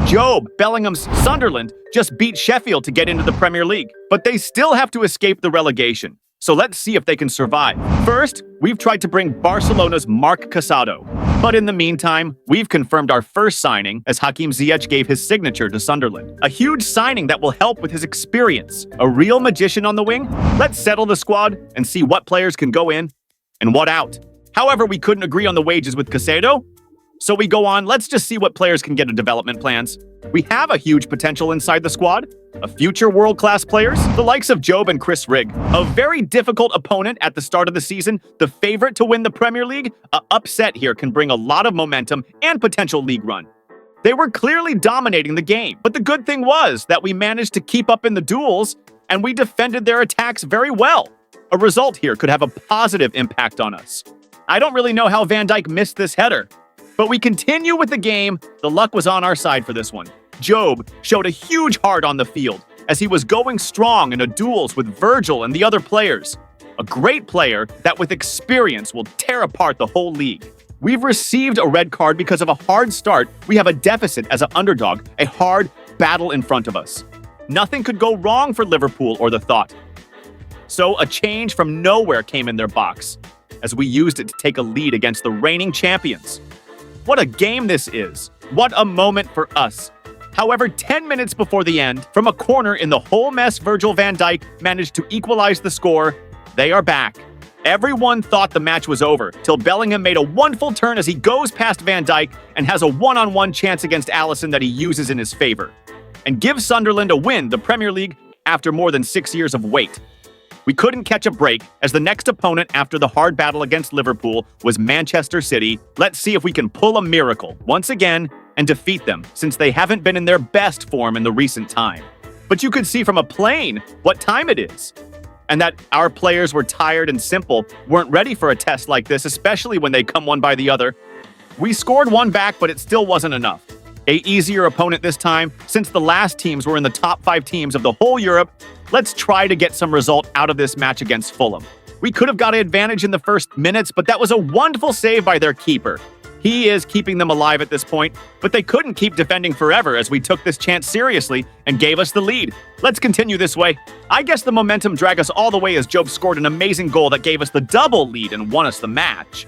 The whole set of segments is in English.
Job Bellingham's Sunderland just beat Sheffield to get into the Premier League, but they still have to escape the relegation. So let's see if they can survive. First, we've tried to bring Barcelona's Marc Casado. But in the meantime, we've confirmed our first signing as Hakim Ziyech gave his signature to Sunderland. A huge signing that will help with his experience. A real magician on the wing? Let's settle the squad and see what players can go in and what out. However, we couldn't agree on the wages with Casado, so we go on, let's just see what players can get in development plans. We have a huge potential inside the squad. A future world-class players, the likes of Job and Chris Rigg. A very difficult opponent at the start of the season, the favorite to win the Premier League. An upset here can bring a lot of momentum and potential league run. They were clearly dominating the game, but the good thing was that we managed to keep up in the duels and we defended their attacks very well. A result here could have a positive impact on us. I don't really know how Van Dijk missed this header. But we continue with the game. The luck was on our side for this one. Job showed a huge heart on the field as he was going strong in a duels with Virgil and the other players. A great player that with experience will tear apart the whole league. We've received a red card because of a hard start. We have a deficit as an underdog, a hard battle in front of us. Nothing could go wrong for Liverpool or the thought. So a change from nowhere came in their box as we used it to take a lead against the reigning champions. What a game this is. What a moment for us. However, 10 minutes before the end, from a corner in the whole mess, Virgil van Dijk managed to equalize the score. They are back. Everyone thought the match was over, till Bellingham made a wonderful turn as he goes past Van Dijk and has a one-on-one chance against Alisson that he uses in his favor, and gives Sunderland a win, the Premier League, after more than 6 years of wait. We couldn't catch a break, as the next opponent after the hard battle against Liverpool was Manchester City. Let's see if we can pull a miracle once again and defeat them, since they haven't been in their best form in the recent time. But you could see from a plane what time it is, and that our players were tired and simple, weren't ready for a test like this, especially when they come one by the other. We scored one back, but it still wasn't enough. A easier opponent this time, since the last teams were in the top 5 teams of the whole Europe. Let's try to get some result out of this match against Fulham. We could have got an advantage in the first minutes, but that was a wonderful save by their keeper. He is keeping them alive at this point, but they couldn't keep defending forever as we took this chance seriously and gave us the lead. Let's continue this way. I guess the momentum dragged us all the way as Job scored an amazing goal that gave us the double lead and won us the match.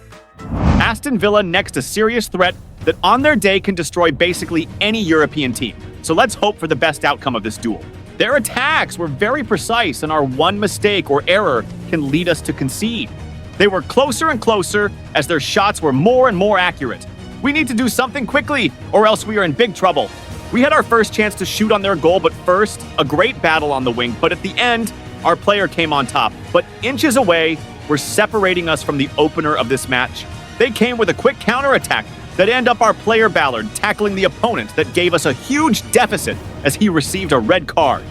Aston Villa next, a serious threat that on their day can destroy basically any European team. So let's hope for the best outcome of this duel. Their attacks were very precise, and our one mistake or error can lead us to concede. They were closer and closer as their shots were more and more accurate. We need to do something quickly, or else we are in big trouble. We had our first chance to shoot on their goal, but first, a great battle on the wing. But at the end, our player came on top. But inches away were separating us from the opener of this match. They came with a quick counterattack that ended up our player Ballard tackling the opponent that gave us a huge deficit as he received a red card.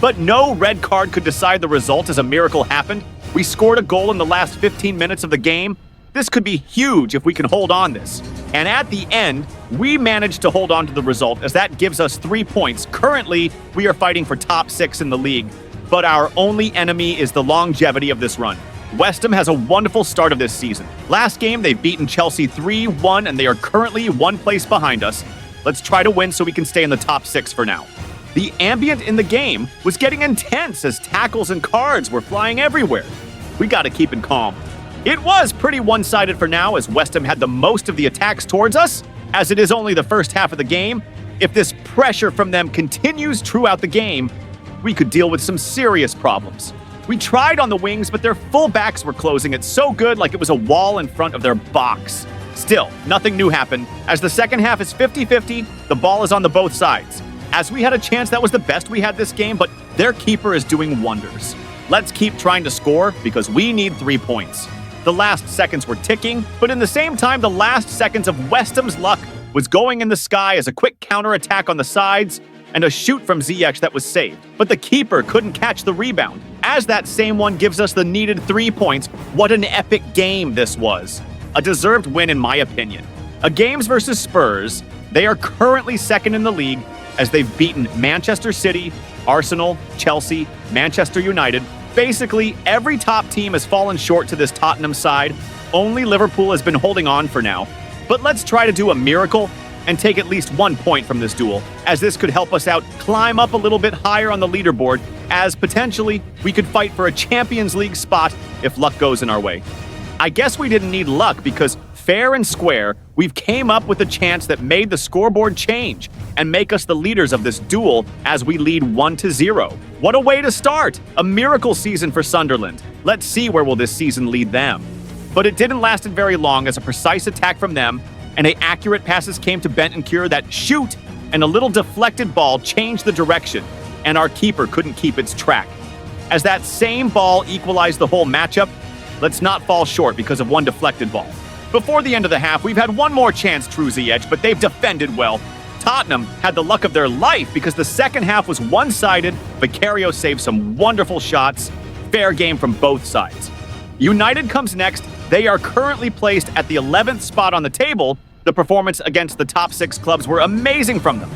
But no red card could decide the result as a miracle happened. We scored a goal in the last 15 minutes of the game. This could be huge if we can hold on this. And at the end, we managed to hold on to the result as that gives us 3 points. Currently, we are fighting for top 6 in the league, but our only enemy is the longevity of this run. West Ham has a wonderful start of this season. Last game, they've beaten Chelsea 3-1, and they are currently 1 place behind us. Let's try to win so we can stay in the top 6 for now. The ambient in the game was getting intense as tackles and cards were flying everywhere. We gotta keep it calm. It was pretty one-sided for now as West Ham had the most of the attacks towards us, as it is only the first half of the game. If this pressure from them continues throughout the game, we could deal with some serious problems. We tried on the wings, but their full-backs were closing it so good like it was a wall in front of their box. Still, nothing new happened. As the second half is 50-50, the ball is on the both sides. As we had a chance, that was the best we had this game, but their keeper is doing wonders. Let's keep trying to score because we need 3 points. The last seconds were ticking, but in the same time, the last seconds of West Ham's luck was going in the sky as a quick counterattack on the sides and a shoot from Ziyech that was saved. But the keeper couldn't catch the rebound. As that same one gives us the needed 3 points, what an epic game this was. A deserved win in my opinion. A games versus Spurs, they are currently second in the league as they've beaten Manchester City, Arsenal, Chelsea, Manchester United. Basically, every top team has fallen short to this Tottenham side. Only Liverpool has been holding on for now. But let's try to do a miracle and take at least 1 point from this duel, as this could help us out climb up a little bit higher on the leaderboard, as potentially we could fight for a Champions League spot if luck goes in our way. I guess we didn't need luck because fair and square, we've came up with a chance that made the scoreboard change and make us the leaders of this duel as we lead 1-0. What a way to start! A miracle season for Sunderland. Let's see where will this season lead them. But it didn't last very long as a precise attack from them and accurate passes came to Bentancur that shoot, and a little deflected ball changed the direction, and our keeper couldn't keep its track. As that same ball equalized the whole matchup, let's not fall short because of one deflected ball. Before the end of the half, we've had one more chance, True Ziyech, but they've defended well. Tottenham had the luck of their life because the second half was one-sided. Vicario saved some wonderful shots. Fair game from both sides. United comes next. They are currently placed at the 11th spot on the table. The performance against the top 6 clubs were amazing from them.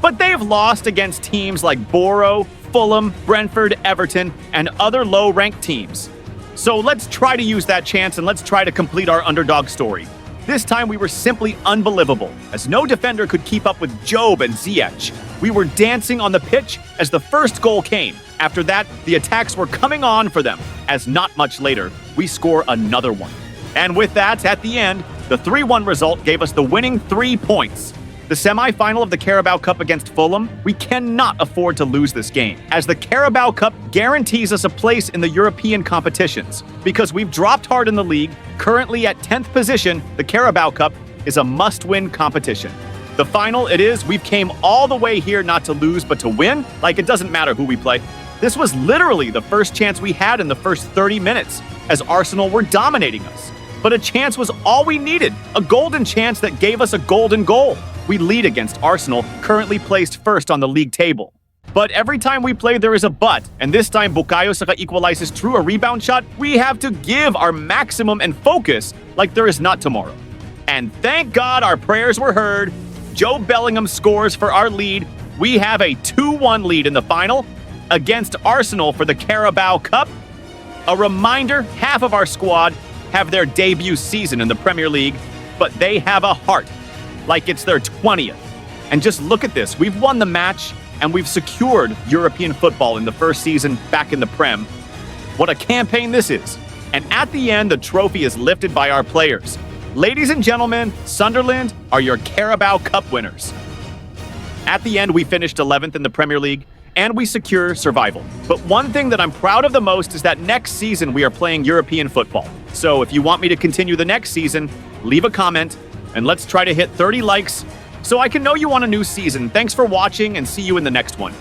But they have lost against teams like Borough, Fulham, Brentford, Everton, and other low-ranked teams. So let's try to use that chance and let's try to complete our underdog story. This time we were simply unbelievable, as no defender could keep up with Job and Ziyech. We were dancing on the pitch as the first goal came. After that, the attacks were coming on for them, as not much later, we score another one. And with that, at the end, the 3-1 result gave us the winning 3 points. The semi-final of the Carabao Cup against Fulham, we cannot afford to lose this game, as the Carabao Cup guarantees us a place in the European competitions. Because we've dropped hard in the league, currently at 10th position, the Carabao Cup is a must-win competition. The final, it is, we've came all the way here not to lose but to win, like it doesn't matter who we play. This was literally the first chance we had in the first 30 minutes, as Arsenal were dominating us. But a chance was all we needed, a golden chance that gave us a golden goal. We lead against Arsenal, currently placed first on the league table. But every time we play, there is a but, and this time Bukayo Saka equalizes through a rebound shot. We have to give our maximum and focus like there is not tomorrow. And thank God our prayers were heard. Joe Bellingham scores for our lead. We have a 2-1 lead in the final against Arsenal for the Carabao Cup. A reminder, half of our squad have their debut season in the Premier League, but they have a heart like it's their 20th. And just look at this. We've won the match, and we've secured European football in the first season back in the Prem. What a campaign this is. And at the end, the trophy is lifted by our players. Ladies and gentlemen, Sunderland are your Carabao Cup winners. At the end, we finished 11th in the Premier League, and we secure survival. But one thing that I'm proud of the most is that next season we are playing European football. So if you want me to continue the next season, leave a comment, and let's try to hit 30 likes so I can know you want a new season. Thanks for watching, and see you in the next one.